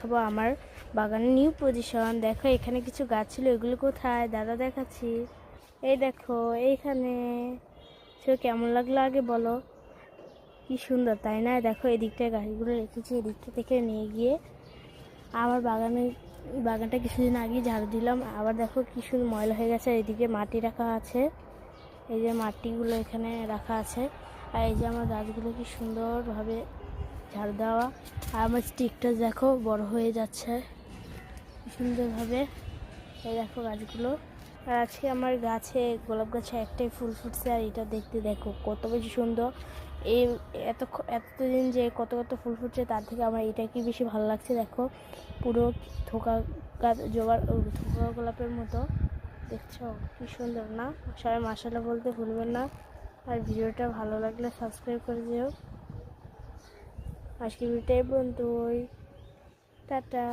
দেখাবো আমার বাগানের নিউ পজিশন। দেখো এখানে কিছু গাছ ছিল, এগুলো কোথায় দাদা দেখাচ্ছি। এই দেখো এইখানে। সে কেমন লাগলো আগে বলো, কি সুন্দর তাই না? দেখো এদিকটায় গাছগুলো রেখেছি, এদিকটা থেকে নিয়ে গিয়ে আমার বাগানটা কিছুদিন আগে ঝাড়ু দিলাম। আবার দেখো কি সুন্দর ময়লা হয়ে গেছে। এদিকে মাটি রাখা আছে, এই যে মাটিগুলো এখানে রাখা আছে। আর এই যে আমার গাছগুলো কি সুন্দরভাবে ঝাড়ু দেওয়া। আর আমার স্টিকটা দেখো বড় হয়ে যাচ্ছে কি সুন্দরভাবে। এই দেখো গাছগুলো। আর আজকে আমার গাছে, গোলাপ গাছে একটাই ফুল ফুটছে, আর এটা দেখতে দেখো কত বেশি সুন্দর। এই এতদিন যে কত কত ফুল ফুটছে, তার থেকে আমার এটা কি বেশি ভালো লাগছে। দেখো পুরো থোকা থোকা গোলাপের মতো, দেখছো কি সুন্দর না? সবাই মাশাআল্লাহ বলতে ভুলবেন না। আর ভিডিওটা ভালো লাগলে সাবস্ক্রাইব করে দিও। আজকে ভিডিওটা এই পর্যন্তই, টাটা।